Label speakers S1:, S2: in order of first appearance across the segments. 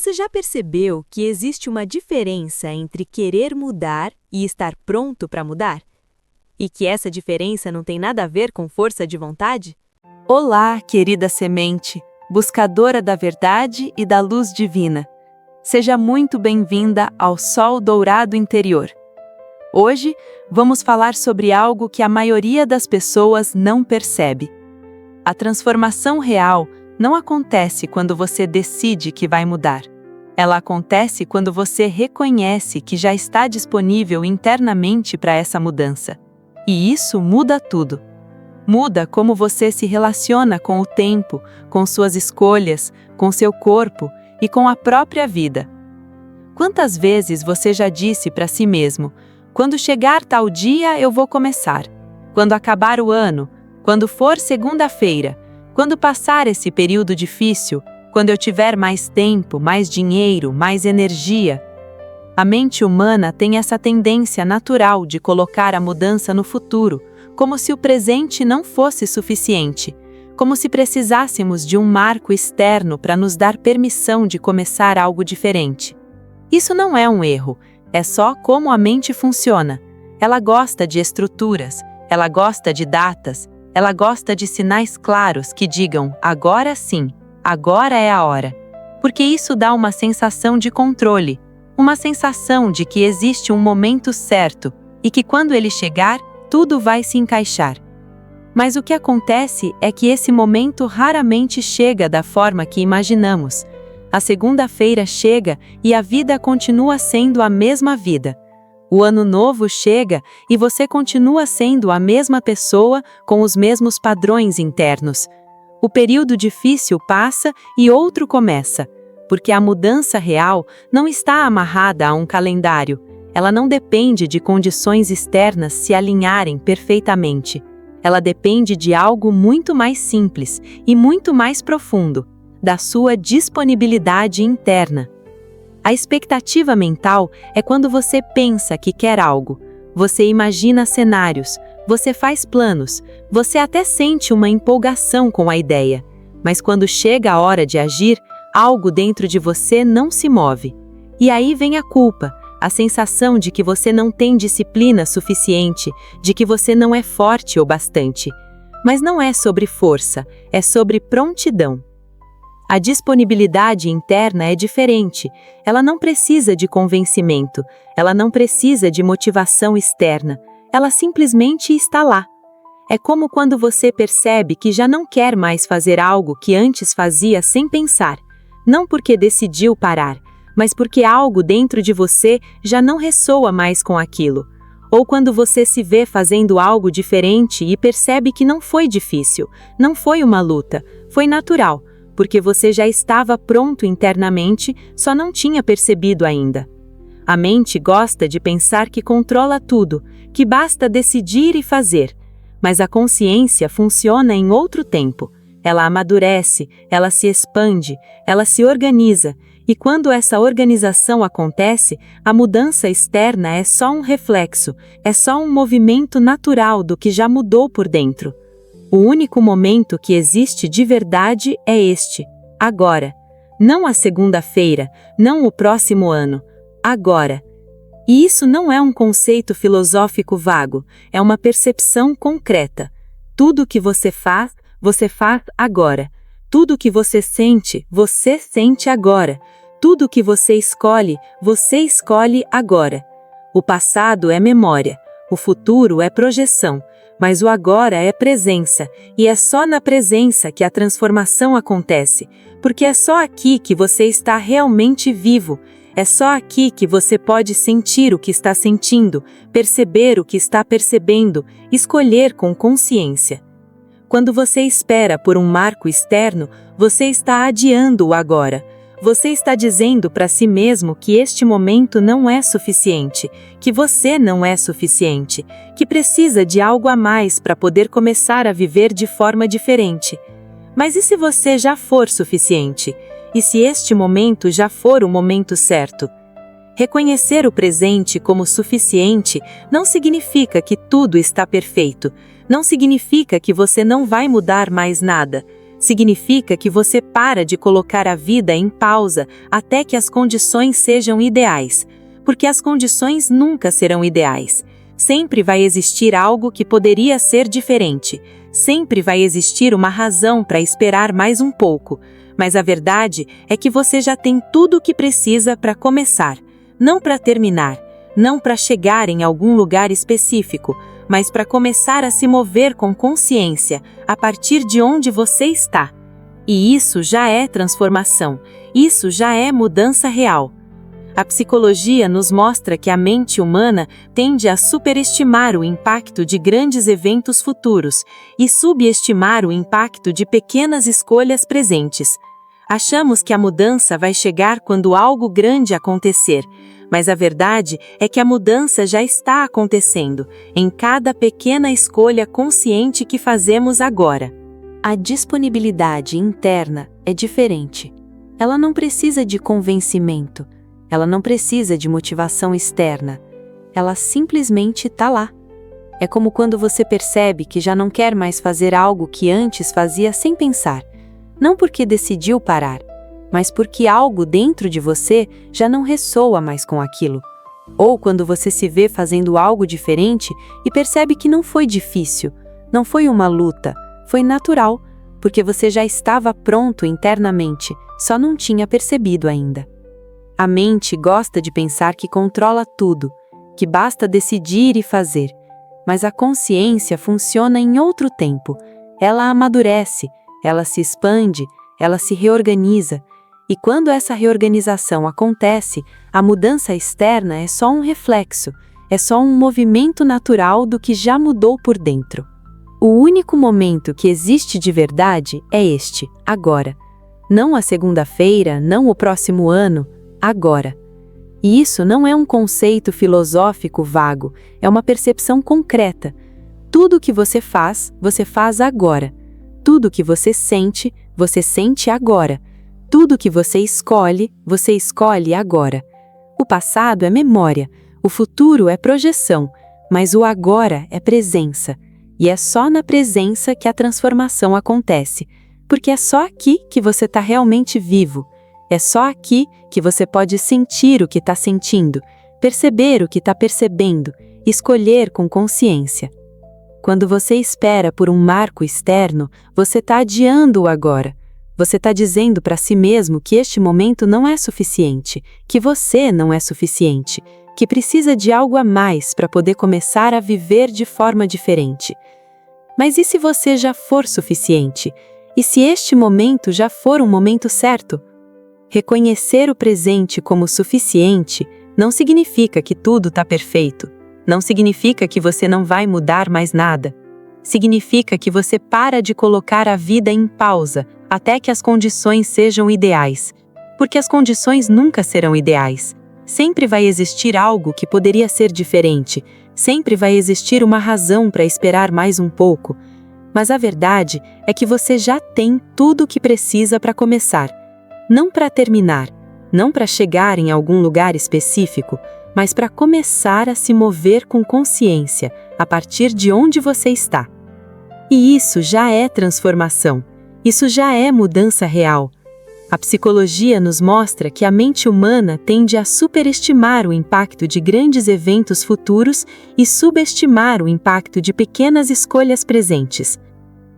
S1: Você já percebeu que existe uma diferença entre querer mudar e estar pronto para mudar? E que essa diferença não tem nada a ver com força de vontade?
S2: Olá, querida semente, buscadora da verdade e da luz divina. Seja muito bem-vinda ao Sol Dourado Interior. Hoje, vamos falar sobre algo que a maioria das pessoas não percebe. A transformação real não acontece quando você decide que vai mudar. Ela acontece quando você reconhece que já está disponível internamente para essa mudança. E isso muda tudo. Muda como você se relaciona com o tempo, com suas escolhas, com seu corpo e com a própria vida. Quantas vezes você já disse para si mesmo: quando chegar tal dia eu vou começar, quando acabar o ano, quando for segunda-feira, quando passar esse período difícil, quando eu tiver mais tempo, mais dinheiro, mais energia. A mente humana tem essa tendência natural de colocar a mudança no futuro, como se o presente não fosse suficiente, como se precisássemos de um marco externo para nos dar permissão de começar algo diferente. Isso não é um erro, é só como a mente funciona. Ela gosta de estruturas, ela gosta de datas, ela gosta de sinais claros que digam agora sim, agora é a hora. Porque isso dá uma sensação de controle, uma sensação de que existe um momento certo e que quando ele chegar, tudo vai se encaixar. Mas o que acontece é que esse momento raramente chega da forma que imaginamos. A segunda-feira chega e a vida continua sendo a mesma vida. O ano novo chega e você continua sendo a mesma pessoa com os mesmos padrões internos. O período difícil passa e outro começa, porque a mudança real não está amarrada a um calendário. Ela não depende de condições externas se alinharem perfeitamente. Ela depende de algo muito mais simples e muito mais profundo, da sua disponibilidade interna. A expectativa mental é quando você pensa que quer algo. Você imagina cenários, você faz planos, você até sente uma empolgação com a ideia. Mas quando chega a hora de agir, algo dentro de você não se move. E aí vem a culpa, a sensação de que você não tem disciplina suficiente, de que você não é forte o bastante. Mas não é sobre força, é sobre prontidão. A disponibilidade interna é diferente. Ela não precisa de convencimento, ela não precisa de motivação externa. Ela simplesmente está lá. É como quando você percebe que já não quer mais fazer algo que antes fazia sem pensar. Não porque decidiu parar, mas porque algo dentro de você já não ressoa mais com aquilo. Ou quando você se vê fazendo algo diferente e percebe que não foi difícil, não foi uma luta, foi natural, porque você já estava pronto internamente, só não tinha percebido ainda. A mente gosta de pensar que controla tudo, que basta decidir e fazer. Mas a consciência funciona em outro tempo. Ela amadurece, ela se expande, ela se organiza, e quando essa organização acontece, a mudança externa é só um reflexo, é só um movimento natural do que já mudou por dentro. O único momento que existe de verdade é este, agora. Não a segunda-feira, não o próximo ano, agora. E isso não é um conceito filosófico vago, é uma percepção concreta. Tudo que você faz agora. Tudo que você sente agora. Tudo que você escolhe agora. O passado é memória, o futuro é projeção, mas o agora é presença, e é só na presença que a transformação acontece, porque é só aqui que você está realmente vivo, é só aqui que você pode sentir o que está sentindo, perceber o que está percebendo, escolher com consciência. Quando você espera por um marco externo, você está adiando o agora. Você está dizendo para si mesmo que este momento não é suficiente, que você não é suficiente, que precisa de algo a mais para poder começar a viver de forma diferente. Mas e se você já for suficiente? E se este momento já for o momento certo? Reconhecer o presente como suficiente não significa que tudo está perfeito, não significa que você não vai mudar mais nada. Significa que você para de colocar a vida em pausa até que as condições sejam ideais, porque as condições nunca serão ideais. Sempre vai existir algo que poderia ser diferente. Sempre vai existir uma razão para esperar mais um pouco. Mas a verdade é que você já tem tudo o que precisa para começar, não para terminar, não para chegar em algum lugar específico, mas para começar a se mover com consciência a partir de onde você está. E isso já é transformação, isso já é mudança real. A psicologia nos mostra que a mente humana tende a superestimar o impacto de grandes eventos futuros e subestimar o impacto de pequenas escolhas presentes. Achamos que a mudança vai chegar quando algo grande acontecer, mas a verdade é que a mudança já está acontecendo, em cada pequena escolha consciente que fazemos agora.
S1: A disponibilidade interna é diferente. Ela não precisa de convencimento. Ela não precisa de motivação externa. Ela simplesmente está lá. É como quando você percebe que já não quer mais fazer algo que antes fazia sem pensar. Não porque decidiu parar, mas porque algo dentro de você já não ressoa mais com aquilo. Ou quando você se vê fazendo algo diferente e percebe que não foi difícil, não foi uma luta, foi natural, porque você já estava pronto internamente, só não tinha percebido ainda. A mente gosta de pensar que controla tudo, que basta decidir e fazer, mas a consciência funciona em outro tempo. Ela amadurece, ela se expande, ela se reorganiza, e quando essa reorganização acontece, a mudança externa é só um reflexo, é só um movimento natural do que já mudou por dentro. O único momento que existe de verdade é este, agora. Não a segunda-feira, não o próximo ano, agora. E isso não é um conceito filosófico vago, é uma percepção concreta. Tudo o que você faz agora. Tudo o que você sente agora. Tudo o que você escolhe agora. O passado é memória, o futuro é projeção, mas o agora é presença. E é só na presença que a transformação acontece, porque é só aqui que você está realmente vivo. É só aqui que você pode sentir o que está sentindo, perceber o que está percebendo, escolher com consciência. Quando você espera por um marco externo, você está adiando o agora. Você está dizendo para si mesmo que este momento não é suficiente, que você não é suficiente, que precisa de algo a mais para poder começar a viver de forma diferente. Mas e se você já for suficiente? E se este momento já for um momento certo? Reconhecer o presente como suficiente não significa que tudo está perfeito. Não significa que você não vai mudar mais nada. Significa que você para de colocar a vida em pausa até que as condições sejam ideais. Porque as condições nunca serão ideais. Sempre vai existir algo que poderia ser diferente. Sempre vai existir uma razão para esperar mais um pouco. Mas a verdade é que você já tem tudo o que precisa para começar. Não para terminar, não para chegar em algum lugar específico, mas para começar a se mover com consciência, a partir de onde você está. E isso já é transformação. Isso já é mudança real. A psicologia nos mostra que a mente humana tende a superestimar o impacto de grandes eventos futuros e subestimar o impacto de pequenas escolhas presentes.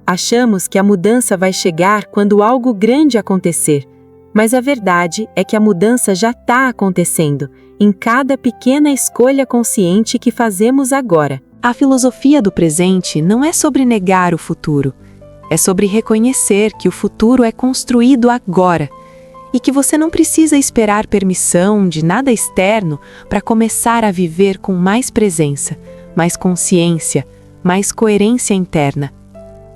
S1: Achamos que a mudança vai chegar quando algo grande acontecer, mas a verdade é que a mudança já está acontecendo, em cada pequena escolha consciente que fazemos agora. A filosofia do presente não é sobre negar o futuro. É sobre reconhecer que o futuro é construído agora e que você não precisa esperar permissão de nada externo para começar a viver com mais presença, mais consciência, mais coerência interna.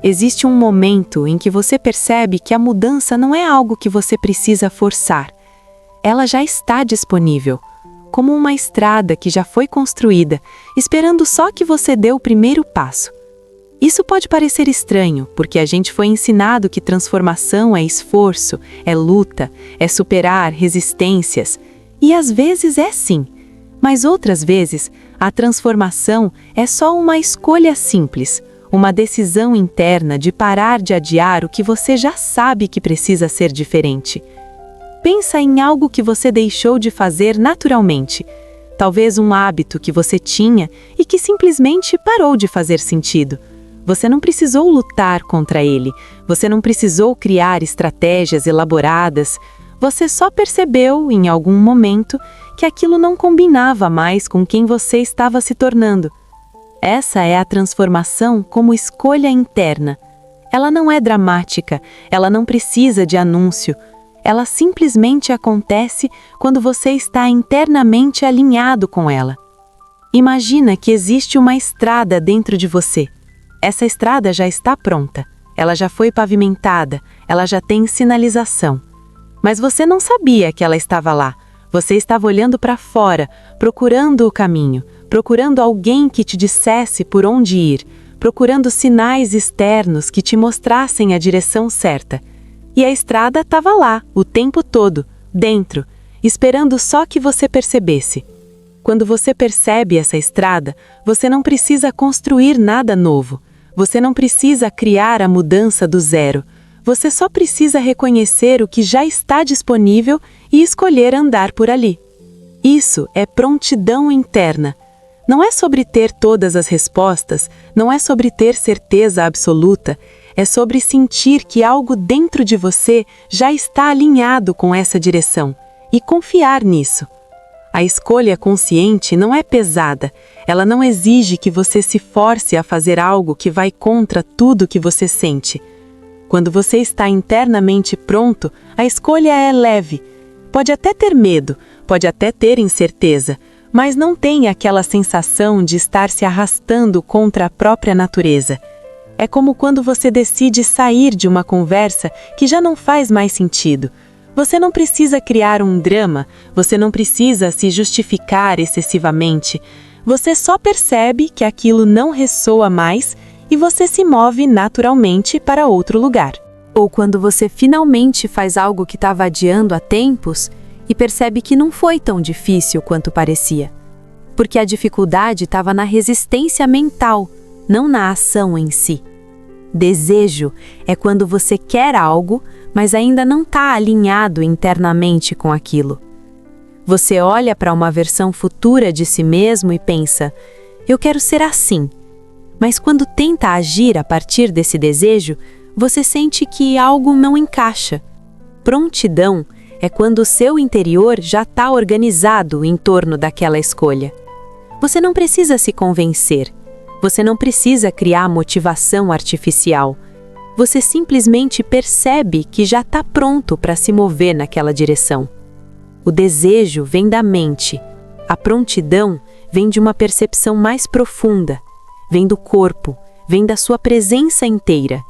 S1: Existe um momento em que você percebe que a mudança não é algo que você precisa forçar. Ela já está disponível, como uma estrada que já foi construída, esperando só que você dê o primeiro passo. Isso pode parecer estranho, porque a gente foi ensinado que transformação é esforço, é luta, é superar resistências. E às vezes é sim, mas outras vezes a transformação é só uma escolha simples,
S2: uma decisão interna de parar de adiar o que você já sabe que precisa ser diferente. Pensa em algo que você deixou de fazer naturalmente, talvez um hábito que você tinha e que simplesmente parou de fazer sentido. Você não precisou lutar contra ele, você não precisou criar estratégias elaboradas, você só percebeu, em algum momento, que aquilo não combinava mais com quem você estava se tornando. Essa é a transformação como escolha interna. Ela não é dramática, ela não precisa de anúncio. Ela simplesmente acontece quando você está internamente alinhado com ela. Imagina que existe uma estrada dentro de você. Essa estrada já está pronta, ela já foi pavimentada, ela já tem sinalização. Mas você não sabia que ela estava lá. Você estava olhando para fora, procurando o caminho, procurando alguém que te dissesse por onde ir, procurando sinais externos que te mostrassem a direção certa. E a estrada estava lá, o tempo todo, dentro, esperando só que você percebesse. Quando você percebe essa estrada, você não precisa construir nada novo. Você não precisa criar a mudança do zero. Você só precisa reconhecer o que já está disponível e escolher andar por ali. Isso é prontidão interna. Não é sobre ter todas as respostas, não é sobre ter certeza absoluta, é sobre sentir que algo dentro de você já está alinhado com essa direção e confiar nisso. A escolha consciente não é pesada, ela não exige que você se force a fazer algo que vai contra tudo que você sente. Quando você está internamente pronto, a escolha é leve. Pode até ter medo, pode até ter incerteza, mas não tem aquela sensação de estar se arrastando contra a própria natureza. É como quando você decide sair de uma conversa que já não faz mais sentido. Você não precisa criar um drama, você não precisa se justificar excessivamente. Você só percebe que aquilo não ressoa mais e você se move naturalmente para outro lugar.
S1: Ou quando você finalmente faz algo que estava adiando há tempos e percebe que não foi tão difícil quanto parecia. Porque a dificuldade estava na resistência mental, não na ação em si. Desejo é quando você quer algo, mas ainda não está alinhado internamente com aquilo. Você olha para uma versão futura de si mesmo e pensa, eu quero ser assim. Mas quando tenta agir a partir desse desejo, você sente que algo não encaixa. Prontidão é quando o seu interior já está organizado em torno daquela escolha. Você não precisa se convencer. Você não precisa criar motivação artificial. Você simplesmente percebe que já está pronto para se mover naquela direção. O desejo vem da mente. A prontidão vem de uma percepção mais profunda. Vem do corpo, vem da sua presença inteira.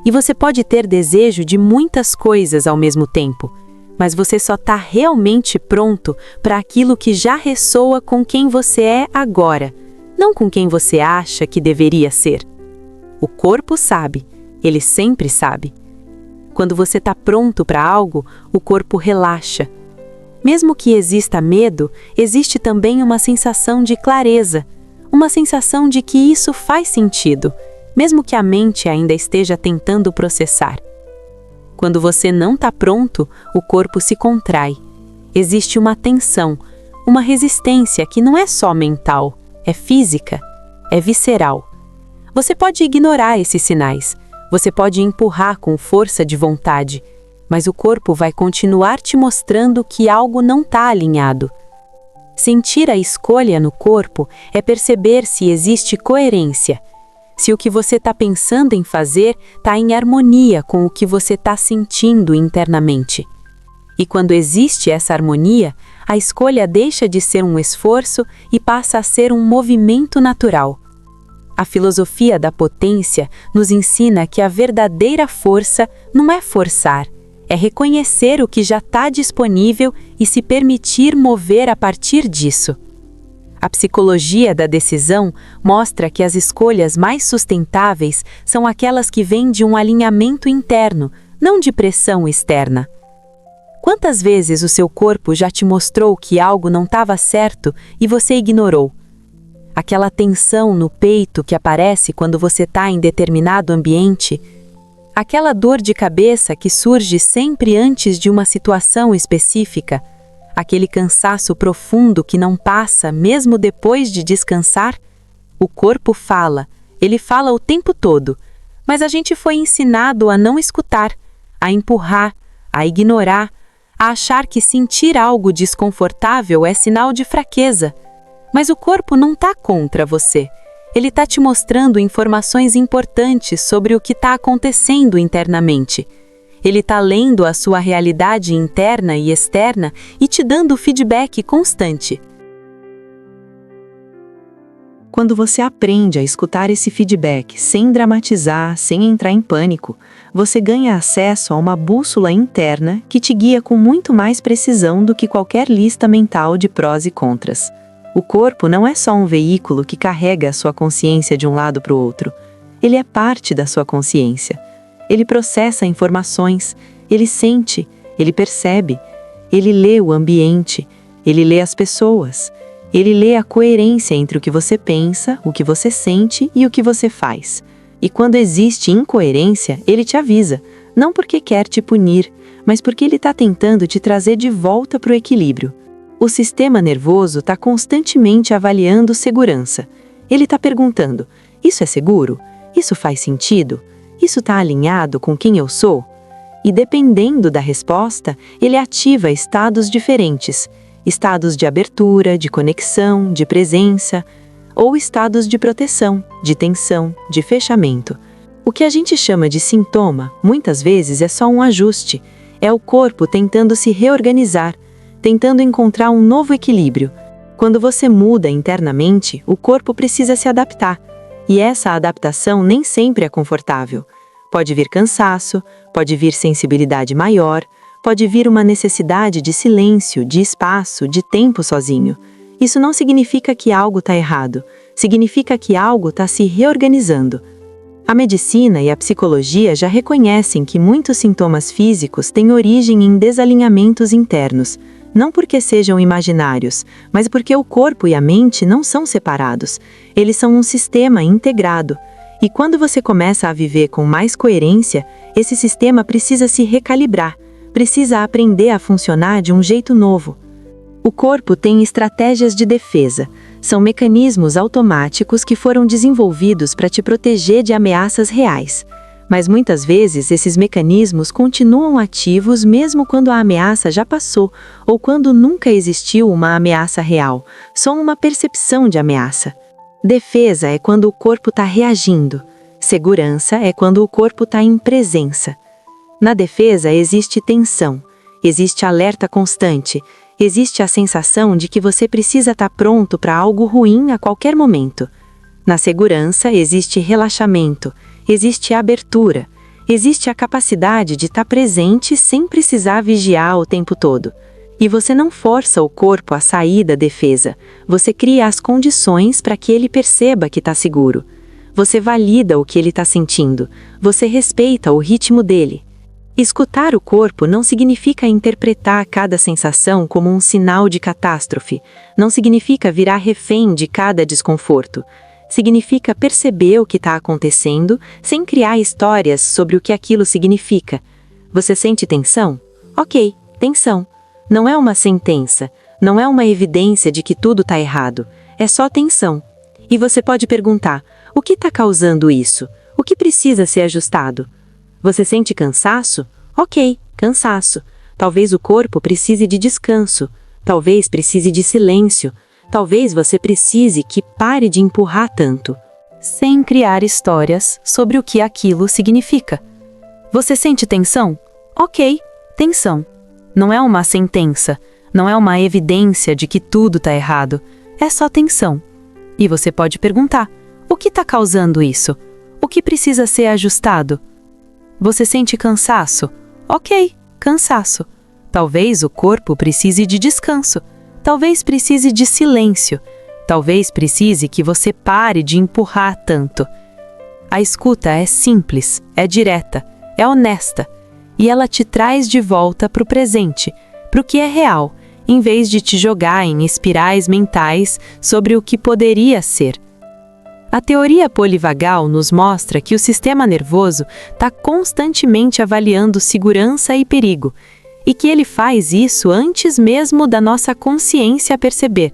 S1: E você pode ter desejo de muitas coisas ao mesmo tempo, mas você só está realmente pronto para aquilo que já ressoa com quem você é agora, não com quem você acha que deveria ser. O corpo sabe, ele sempre sabe. Quando você está pronto para algo, o corpo relaxa. Mesmo que exista medo, existe também uma sensação de clareza, uma sensação de que isso faz sentido, mesmo que a mente ainda esteja tentando processar. Quando você não está pronto, o corpo se contrai. Existe uma tensão, uma resistência que não é só mental, é física, é visceral. Você pode ignorar esses sinais, você pode empurrar com força de vontade, mas o corpo vai continuar te mostrando que algo não está alinhado. Sentir a escolha no corpo é perceber se existe coerência, se o que você está pensando em fazer está em harmonia com o que você está sentindo internamente. E quando existe essa harmonia, a escolha deixa de ser um esforço e passa a ser um movimento natural. A filosofia da potência nos ensina que a verdadeira força não é forçar, é reconhecer o que já está disponível e se permitir mover a partir disso. A psicologia da decisão mostra que as escolhas mais sustentáveis são aquelas que vêm de um alinhamento interno, não de pressão externa. Quantas vezes o seu corpo já te mostrou que algo não estava certo e você ignorou?
S2: aquela tensão no peito que aparece quando você está em determinado ambiente, aquela dor de cabeça que surge sempre antes de uma situação específica, aquele cansaço profundo que não passa mesmo depois de descansar. O corpo fala, ele fala o tempo todo, mas a gente foi ensinado a não escutar, a empurrar, a ignorar, a achar que sentir algo desconfortável é sinal de fraqueza. Mas o corpo não está contra você. Ele está te mostrando informações importantes sobre o que está acontecendo internamente. Ele está lendo a sua realidade interna e externa e te dando feedback constante.
S1: Quando você aprende a escutar esse feedback sem dramatizar, sem entrar em pânico, você ganha acesso a uma bússola interna que te guia com muito mais precisão do que qualquer lista mental de prós e contras. O corpo não é só um veículo que carrega a sua consciência de um lado para o outro. Ele é parte da sua consciência. Ele processa informações, ele sente, ele percebe, ele lê o ambiente, ele lê as pessoas, ele lê a coerência entre o que você pensa, o que você sente e o que você faz. E quando existe incoerência, ele te avisa, não porque quer te punir, mas porque ele está tentando te trazer de volta para o equilíbrio. O sistema nervoso está constantemente avaliando segurança. Ele está perguntando, isso é seguro? Isso faz sentido? Isso está alinhado com quem eu sou? E dependendo da resposta, ele ativa estados diferentes. Estados de abertura, de conexão, de presença, ou estados de proteção, de tensão, de fechamento. O que a gente chama de sintoma, muitas vezes é só um ajuste. É o corpo tentando se reorganizar, tentando encontrar um novo equilíbrio. Quando você muda internamente, o corpo precisa se adaptar. E essa adaptação nem sempre é confortável. Pode vir cansaço, pode vir sensibilidade maior, pode vir uma necessidade de silêncio, de espaço, de tempo sozinho. Isso não significa que algo está errado, significa que algo está se reorganizando. A medicina e a psicologia já reconhecem que muitos sintomas físicos têm origem em desalinhamentos internos, não porque sejam imaginários, mas porque o corpo e a mente não são separados. Eles são um sistema integrado. E quando você começa a viver com mais coerência, esse sistema precisa se recalibrar, precisa aprender a funcionar de um jeito novo. O corpo tem estratégias de defesa. São mecanismos automáticos que foram desenvolvidos para te proteger de ameaças reais. Mas muitas vezes esses mecanismos continuam ativos mesmo quando a ameaça já passou ou quando nunca existiu uma ameaça real, só uma percepção de ameaça. Defesa é quando o corpo está reagindo. Segurança é quando o corpo está em presença. Na defesa existe tensão, existe alerta constante, existe a sensação de que você precisa estar pronto para algo ruim a qualquer momento. Na segurança existe relaxamento, existe abertura, existe a capacidade de estar presente sem precisar vigiar o tempo todo. E você não força o corpo a sair da defesa, você cria as condições para que ele perceba que está seguro. Você valida o que ele está sentindo, você respeita o ritmo dele. Escutar o corpo não significa interpretar cada sensação como um sinal de catástrofe, não significa virar refém de cada desconforto. Significa perceber o que está acontecendo sem criar histórias sobre o que aquilo significa. Você sente tensão? Ok, tensão. Não é uma sentença, não é uma evidência de que tudo está errado, é só tensão. E você pode perguntar, o que está causando isso? O que precisa ser ajustado? Você sente cansaço? Ok, cansaço. Talvez o corpo precise de descanso, talvez precise de silêncio, talvez você precise que pare de empurrar tanto, sem criar histórias sobre o que aquilo significa. Você sente tensão? Ok, tensão. Não é uma sentença, não é uma evidência de que tudo está errado, é só tensão. E você pode perguntar, o que está causando isso? O que precisa ser ajustado? Você sente cansaço? Ok, cansaço. Talvez o corpo precise de descanso, talvez precise de silêncio, talvez precise que você pare de empurrar tanto. A escuta é simples, é direta, é honesta, e ela te traz de volta para o presente, para o que é real,
S2: em vez de te jogar em espirais mentais sobre o que poderia ser. A teoria polivagal nos mostra que o sistema nervoso está constantemente avaliando segurança e perigo, e que ele faz isso antes mesmo da nossa consciência perceber.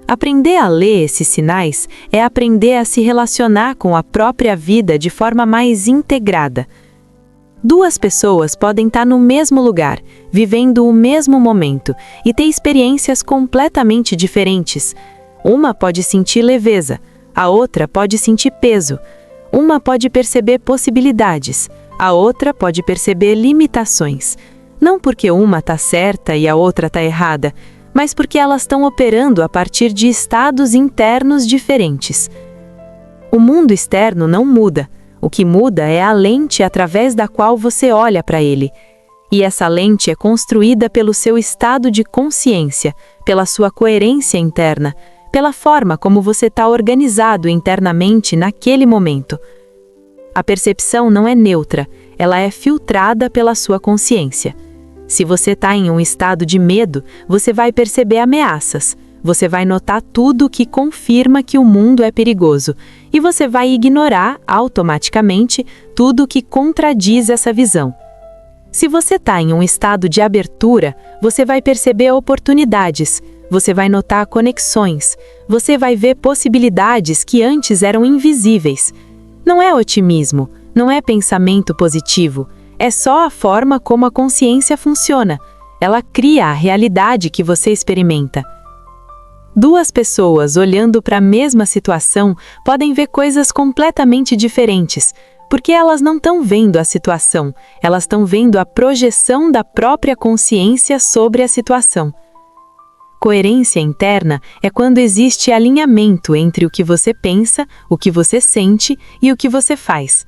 S2: Aprender a ler esses sinais é aprender a se relacionar com a própria vida de forma mais integrada. Duas pessoas podem estar no mesmo lugar, vivendo o mesmo momento, e ter experiências completamente diferentes. Uma pode sentir leveza, a outra pode sentir peso. Uma pode perceber possibilidades, a outra pode perceber limitações. Não porque uma está certa e a outra está errada, mas porque elas estão operando a partir de estados internos diferentes. O mundo externo não muda. O que muda é a lente através da qual você olha para ele. E essa lente é construída pelo seu estado de consciência, pela sua coerência interna, pela forma como você está organizado internamente naquele momento. A percepção não é neutra, ela é filtrada pela sua consciência. Se você está em um estado de medo, você vai perceber ameaças. Você vai notar tudo que confirma que o mundo é perigoso, e você vai ignorar, automaticamente, tudo que contradiz essa visão. Se você está em um estado de abertura, você vai perceber oportunidades, você vai notar conexões, você vai ver possibilidades que antes eram invisíveis. Não é otimismo, não é pensamento positivo, é só a forma como a consciência funciona. Ela cria a realidade que você experimenta. Duas pessoas olhando para a mesma situação podem ver coisas completamente diferentes, porque elas não estão vendo a situação, elas estão vendo a projeção da própria consciência sobre a situação. Coerência interna é quando existe alinhamento entre o que você pensa, o que você sente e o que você faz.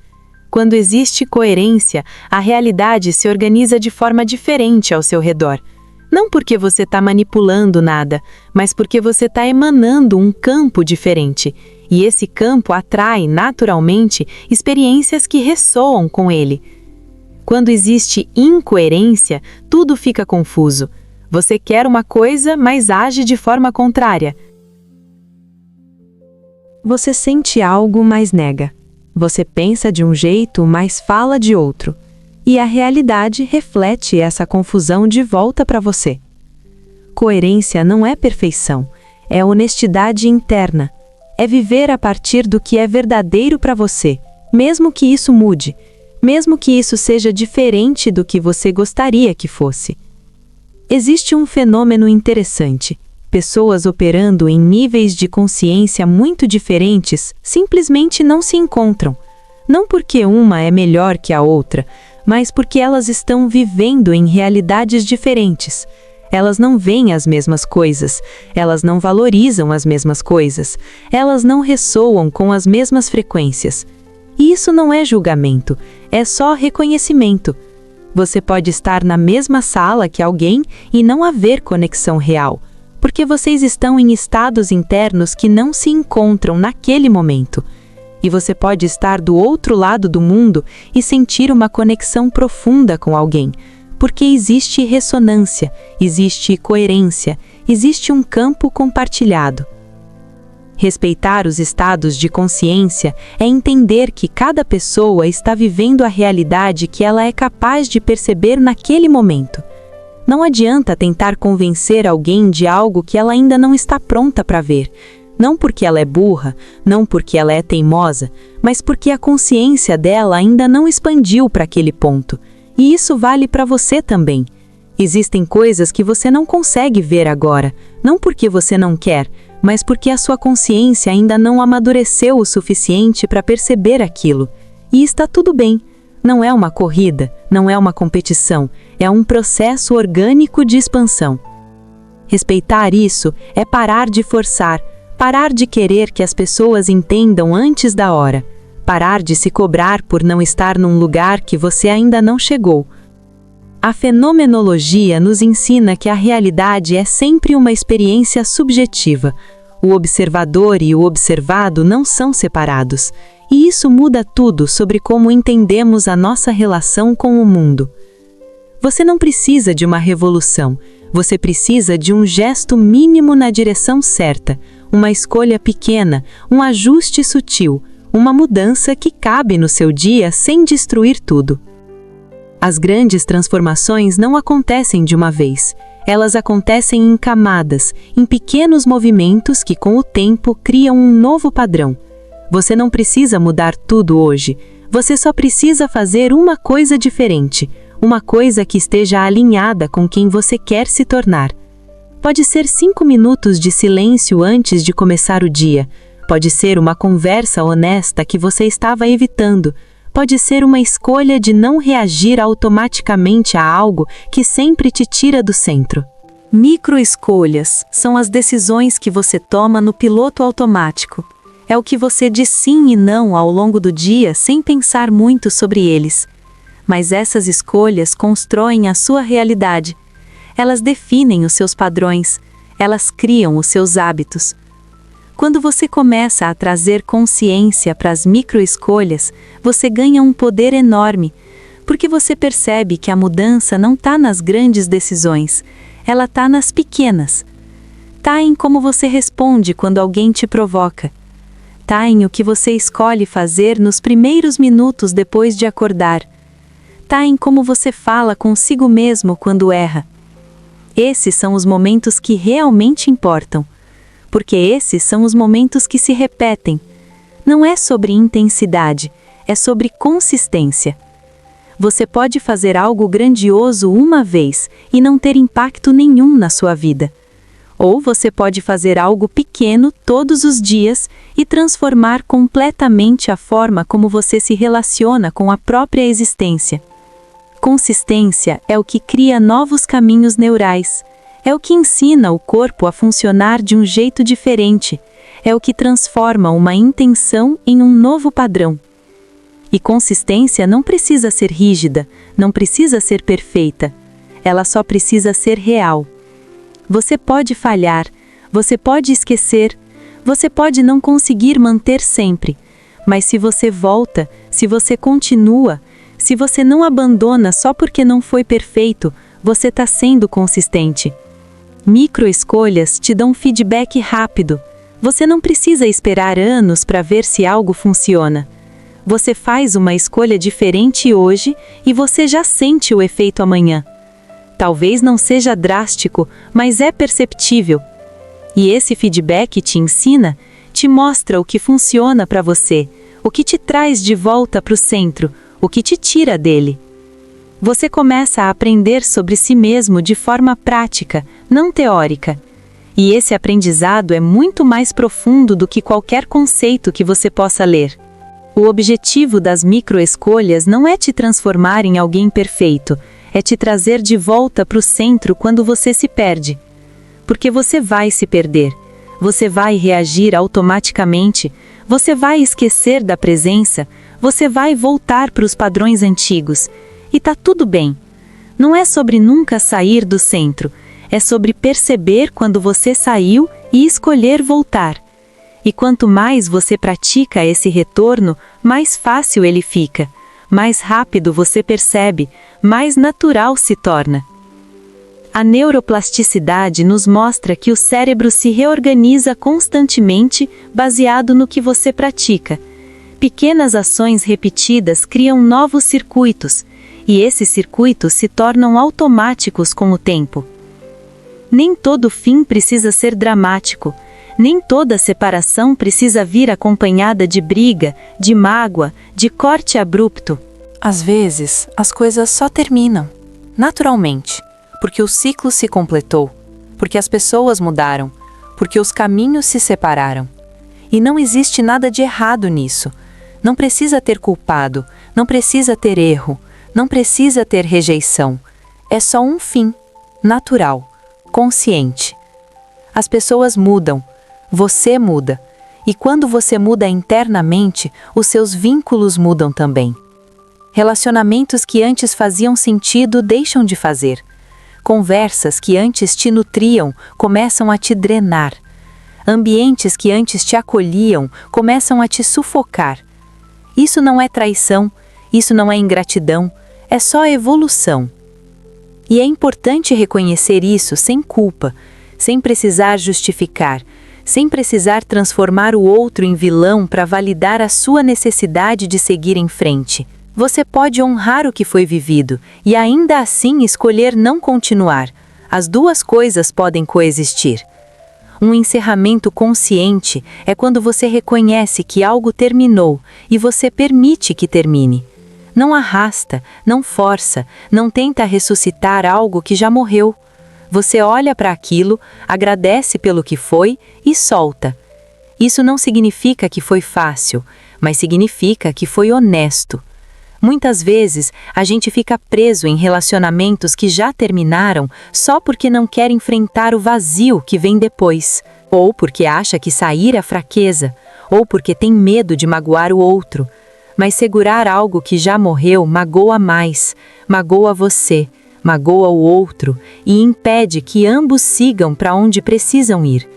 S2: Quando existe coerência, a realidade se organiza de forma diferente ao seu redor. Não porque você está manipulando nada, mas porque você está emanando um campo diferente. E esse campo atrai, naturalmente, experiências que ressoam com ele. Quando existe incoerência, tudo fica confuso. Você quer uma coisa, mas age de forma contrária.
S1: Você sente algo, mas nega. Você pensa de um jeito, mas fala de outro. E a realidade reflete essa confusão de volta para você. Coerência não é perfeição, é honestidade interna. É viver a partir do que é verdadeiro para você, mesmo que isso mude, mesmo que isso seja diferente do que você gostaria que fosse. Existe um fenômeno interessante. Pessoas operando em níveis de consciência muito diferentes simplesmente não se encontram. Não porque uma é melhor que a outra, mas porque elas estão vivendo em realidades diferentes. Elas não veem as mesmas coisas, elas não valorizam as mesmas coisas, elas não ressoam com as mesmas frequências. E isso não é julgamento, é só reconhecimento. Você pode estar na mesma sala que alguém e não haver conexão real, porque vocês estão em estados internos que não se encontram naquele momento. E você pode estar do outro lado do mundo e sentir uma conexão profunda com alguém, porque existe ressonância, existe coerência, existe um campo compartilhado. Respeitar os estados de consciência é entender que cada pessoa está vivendo a realidade que ela é capaz de perceber naquele momento. Não adianta tentar convencer alguém de algo que ela ainda não está pronta para ver. Não porque ela é burra, não porque ela é teimosa, mas porque a consciência dela ainda não expandiu para aquele ponto. E isso vale para você também. Existem coisas que você não consegue ver agora, não porque você não quer, mas porque a sua consciência ainda não amadureceu o suficiente para perceber aquilo. E está tudo bem. Não é uma corrida, não é uma competição, é um processo orgânico de expansão. Respeitar isso é parar de forçar, parar de querer que as pessoas entendam antes da hora, parar de se cobrar por não estar num lugar que você ainda não chegou. A fenomenologia nos ensina que a realidade é sempre uma experiência subjetiva. O observador e o observado não são separados, e isso muda tudo sobre como entendemos a nossa relação com o mundo. Você não precisa de uma revolução,
S2: Você precisa de um gesto mínimo na direção certa, uma escolha pequena, um ajuste sutil, uma mudança que cabe no seu dia sem destruir tudo. As grandes transformações não acontecem de uma vez. Elas acontecem em camadas, em pequenos movimentos que com o tempo criam um novo padrão. Você não precisa mudar tudo hoje. Você só precisa fazer uma coisa diferente, uma coisa que esteja alinhada com quem você quer se tornar. Pode ser 5 minutos de silêncio antes de começar o dia. Pode ser uma conversa honesta que você estava evitando. Pode ser uma escolha de não reagir automaticamente a algo que sempre te tira do centro.
S1: Microescolhas são as decisões que você toma no piloto automático. É o que você diz sim e não ao longo do dia sem pensar muito sobre eles. Mas essas escolhas constroem a sua realidade. Elas definem os seus padrões. Elas criam os seus hábitos. Quando você começa a trazer consciência para as microescolhas, você ganha um poder enorme, porque você percebe que a mudança não está nas grandes decisões, ela está nas pequenas. Está em como você responde quando alguém te provoca. Está em o que você escolhe fazer nos primeiros minutos depois de acordar. Está em como você fala consigo mesmo quando erra. Esses são os momentos que realmente importam. Porque esses são os momentos que se repetem. Não é sobre intensidade, é sobre consistência. Você pode fazer algo grandioso uma vez e não ter impacto nenhum na sua vida. Ou você pode fazer algo pequeno todos os dias e transformar completamente a forma como você se relaciona com a própria existência. Consistência é o que cria novos caminhos neurais. É o que ensina o corpo a funcionar de um jeito diferente. É o que transforma uma intenção em um novo padrão. E consistência não precisa ser rígida, não precisa ser perfeita. Ela só precisa ser real. Você pode falhar, você pode esquecer, você pode não conseguir manter sempre. Mas se você volta, se você continua, se você não abandona só porque não foi perfeito, você está sendo consistente. Microescolhas te dão feedback rápido. Você não precisa esperar anos para ver se algo funciona. Você faz uma escolha diferente hoje e você já sente o efeito amanhã. Talvez não seja drástico, mas é perceptível. E esse feedback te ensina, te mostra o que funciona para você, o que te traz de volta para o centro, o que te tira dele. Você começa a aprender sobre si mesmo de forma prática, não teórica. E esse aprendizado é muito mais profundo do que qualquer conceito que você possa ler. O objetivo das microescolhas não é te transformar em alguém perfeito, é te trazer de volta para o centro quando você se perde. Porque você vai se perder, você vai reagir automaticamente, você vai esquecer da presença, você vai voltar para os padrões antigos. E tá tudo bem. Não é sobre nunca sair do centro, é sobre perceber quando você saiu e escolher voltar. E quanto mais você pratica esse retorno, mais fácil ele fica, mais rápido você percebe, mais natural se torna. A neuroplasticidade nos mostra que o cérebro se reorganiza constantemente baseado no que você pratica. Pequenas ações repetidas criam novos circuitos, e esses circuitos se tornam automáticos com o tempo. Nem todo fim precisa ser dramático, nem toda separação precisa vir acompanhada de briga, de mágoa, de corte abrupto.
S2: Às vezes, as coisas só terminam, naturalmente, porque o ciclo se completou, porque as pessoas mudaram, porque os caminhos se separaram. E não existe nada de errado nisso. Não precisa ter culpado, não precisa ter erro, não precisa ter rejeição. É só um fim, natural, consciente. As pessoas mudam, você muda. E quando você muda internamente, os seus vínculos mudam também. Relacionamentos que antes faziam sentido deixam de fazer. Conversas que antes te nutriam começam a te drenar. Ambientes que antes te acolhiam começam a te sufocar. Isso não é traição, isso não é ingratidão, é só evolução. E é importante reconhecer isso sem culpa, sem precisar justificar, sem precisar transformar o outro em vilão para validar a sua necessidade de seguir em frente. Você pode honrar o que foi vivido e ainda assim escolher não continuar. As duas coisas podem coexistir. Um encerramento consciente é quando você reconhece que algo terminou e você permite que termine. Não arrasta, não força, não tenta ressuscitar algo que já morreu. Você olha para aquilo, agradece pelo que foi e solta. Isso não significa que foi fácil, mas significa que foi honesto. Muitas vezes, a gente fica preso em relacionamentos que já terminaram só porque não quer enfrentar o vazio que vem depois, ou porque acha que sair é fraqueza, ou porque tem medo de magoar o outro. Mas segurar algo que já morreu magoa mais, magoa você, magoa o outro e impede que ambos sigam para onde precisam ir.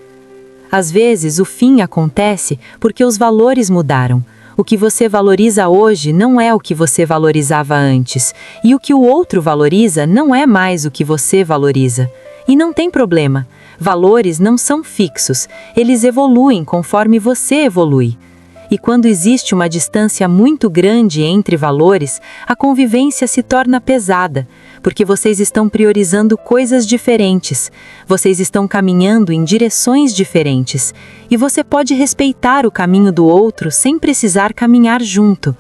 S2: Às vezes, o fim acontece porque os valores mudaram. O que você valoriza hoje não é o que você valorizava antes, e o que o outro valoriza não é mais o que você valoriza. E não tem problema. Valores não são fixos, eles evoluem conforme você evolui. E quando existe uma distância muito grande entre valores, a convivência se torna pesada, porque vocês estão priorizando coisas diferentes, vocês estão caminhando em direções diferentes, e você pode respeitar o caminho do outro sem precisar caminhar junto.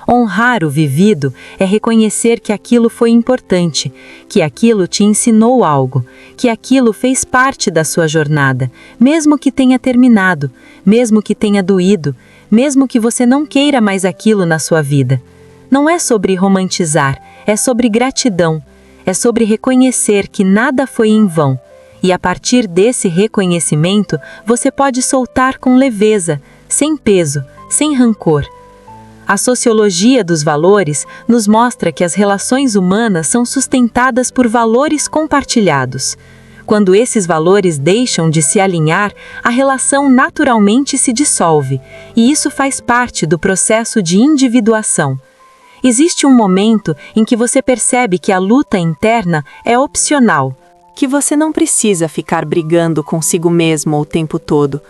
S2: Honrar o vivido é reconhecer que aquilo foi importante, que aquilo te ensinou algo, que aquilo fez parte da sua jornada, mesmo que tenha terminado, mesmo que tenha doído, mesmo que você não queira mais aquilo na sua vida. Não é sobre romantizar, é sobre gratidão, é sobre reconhecer que nada foi em vão. E a partir desse reconhecimento, você pode soltar com leveza, sem peso, sem rancor. A sociologia dos valores nos mostra que as relações humanas são sustentadas por valores compartilhados. Quando esses valores deixam de se alinhar, a relação naturalmente se dissolve, e isso faz parte do processo de individuação. Existe um momento em que você percebe que a luta interna é opcional, que você não precisa ficar brigando consigo mesmo o tempo todo.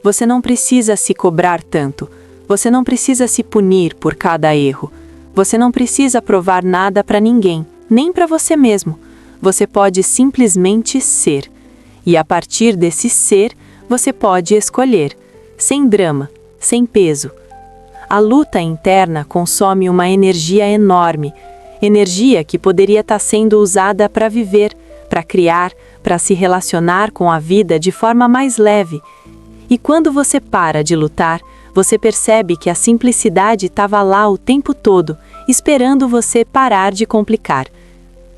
S2: Você não precisa se cobrar tanto. Você não precisa se punir por cada erro. Você não precisa provar nada para ninguém, nem para você mesmo. Você pode simplesmente ser. E a partir desse ser, você pode escolher, sem drama, sem peso. A luta interna consome uma energia enorme, energia que poderia estar sendo usada para viver, para criar, para se relacionar com a vida de forma mais leve. E quando você para de lutar, você percebe que a simplicidade estava lá o tempo todo, esperando você parar de complicar.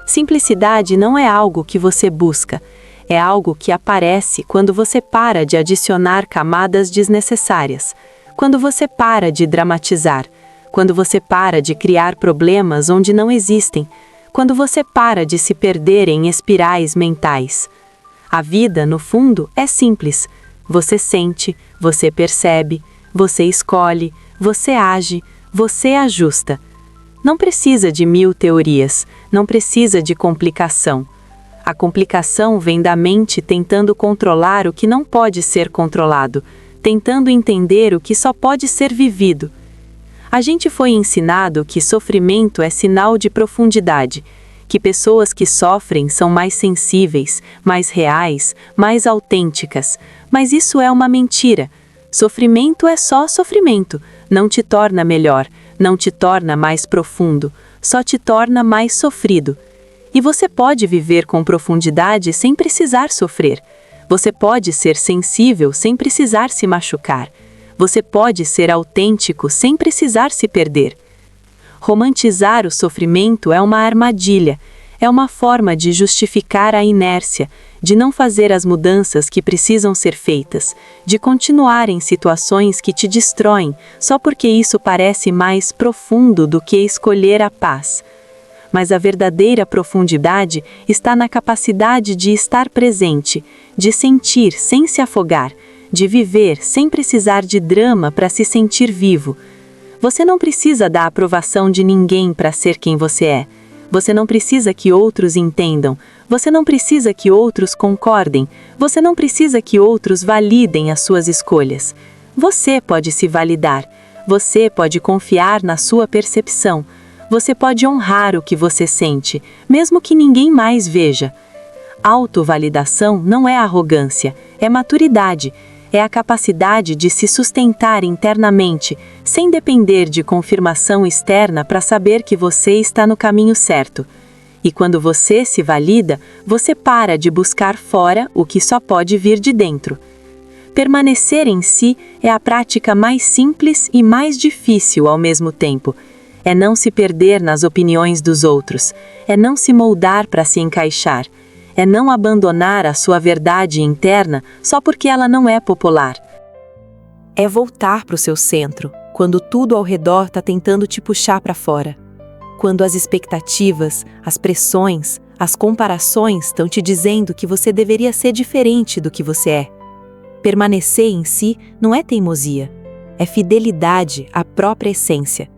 S2: Simplicidade não é algo que você busca, é algo que aparece quando você para de adicionar camadas desnecessárias, quando você para de dramatizar, quando você para de criar problemas onde não existem, quando você para de se perder em espirais mentais. A vida, no fundo, é simples. Você sente, você percebe, você escolhe, você age, você ajusta. Não precisa de 1000 teorias, não precisa de complicação. A complicação vem da mente tentando controlar o que não pode ser controlado, tentando entender o que só pode ser vivido. A gente foi ensinado que sofrimento é sinal de profundidade, que pessoas que sofrem são mais sensíveis, mais reais, mais autênticas, mas isso é uma mentira. Sofrimento é só sofrimento, não te torna melhor, não te torna mais profundo, só te torna mais sofrido. E você pode viver com profundidade sem precisar sofrer. Você pode ser sensível sem precisar se machucar. Você pode ser autêntico sem precisar se perder. Romantizar o sofrimento é uma armadilha, é uma forma de justificar a inércia, de não fazer as mudanças que precisam ser feitas, de continuar em situações que te destroem, só porque isso parece mais profundo do que escolher a paz. Mas a verdadeira profundidade está na capacidade de estar presente, de sentir sem se afogar, de viver sem precisar de drama para se sentir vivo. Você não precisa da aprovação de ninguém para ser quem você é. Você não precisa que outros entendam. Você não precisa que outros concordem. Você não precisa que outros validem as suas escolhas. Você pode se validar. Você pode confiar na sua percepção. Você pode honrar o que você sente, mesmo que ninguém mais veja. Autovalidação não é arrogância, é maturidade. É a capacidade de se sustentar internamente, sem depender de confirmação externa para saber que você está no caminho certo. E quando você se valida, você para de buscar fora o que só pode vir de dentro. Permanecer em si é a prática mais simples e mais difícil ao mesmo tempo. É não se perder nas opiniões dos outros, é não se moldar para se encaixar, é não abandonar a sua verdade interna só porque ela não é popular.
S1: É voltar para o seu centro, quando tudo ao redor está tentando te puxar para fora. Quando as expectativas, as pressões, as comparações estão te dizendo que você deveria ser diferente do que você é. Permanecer em si não é teimosia, é fidelidade à própria essência.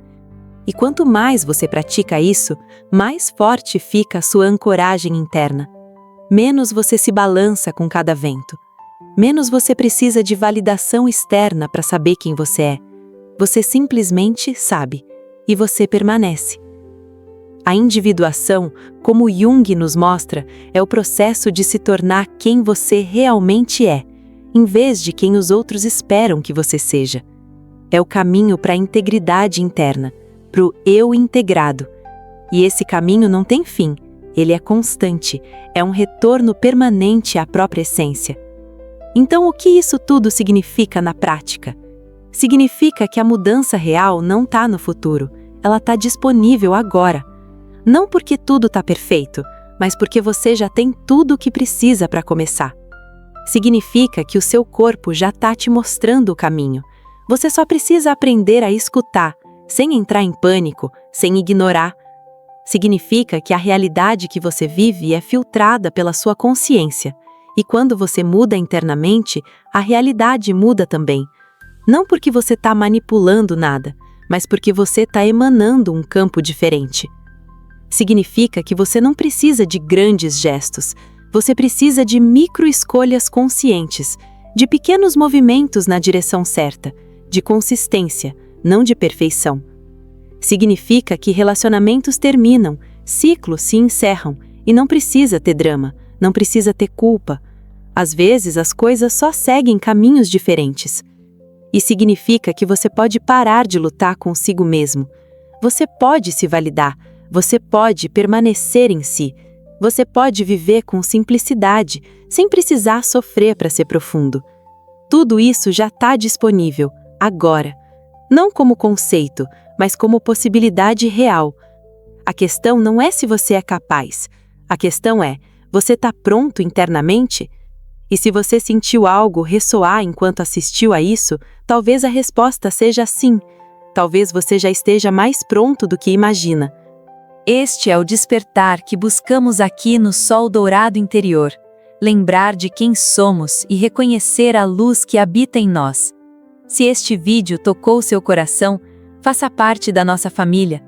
S1: E quanto mais você pratica isso, mais forte fica a sua ancoragem interna. Menos você se balança com cada vento. Menos você precisa de validação externa para saber quem você é. Você simplesmente sabe, e você permanece. A individuação, como Jung nos mostra, é o processo de se tornar quem você realmente é, em vez de quem os outros esperam que você seja. É o caminho para a integridade interna, para o eu integrado. E esse caminho não tem fim, ele é constante, é um retorno permanente à própria essência. Então, o que isso tudo significa na prática? Significa que a mudança real não está no futuro, ela está disponível agora. Não porque tudo está perfeito, mas porque você já tem tudo o que precisa para começar. Significa que o seu corpo já está te mostrando o caminho. Você só precisa aprender a escutar, sem entrar em pânico, sem ignorar. Significa que a realidade que você vive é filtrada pela sua consciência. E quando você muda internamente, a realidade muda também. Não porque você está manipulando nada, mas porque você está emanando um campo diferente. Significa que você não precisa de grandes gestos, você precisa de micro-escolhas conscientes, de pequenos movimentos na direção certa, de consistência, não de perfeição. Significa que relacionamentos terminam, ciclos se encerram, e não precisa ter drama, não precisa ter culpa. Às vezes as coisas só seguem caminhos diferentes. E significa que você pode parar de lutar consigo mesmo. Você pode se validar, você pode permanecer em si, você pode viver com simplicidade, sem precisar sofrer para ser profundo. Tudo isso já está disponível, agora. Não como conceito, mas como possibilidade real. A questão não é se você é capaz. A questão é, você está pronto internamente? E se você sentiu algo ressoar enquanto assistiu a isso, talvez a resposta seja sim. Talvez você já esteja mais pronto do que imagina. Este é o despertar que buscamos aqui no Sol Dourado Interior. Lembrar de quem somos e reconhecer a luz que habita em nós. Se este vídeo tocou seu coração, faça parte da nossa família.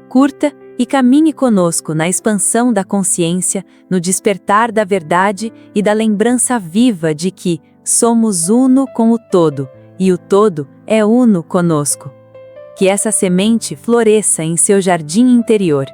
S1: Curta e caminhe conosco na expansão da consciência, no despertar da verdade e da lembrança viva de que somos uno com o todo, e o todo é uno conosco. Que essa semente floresça em seu jardim interior.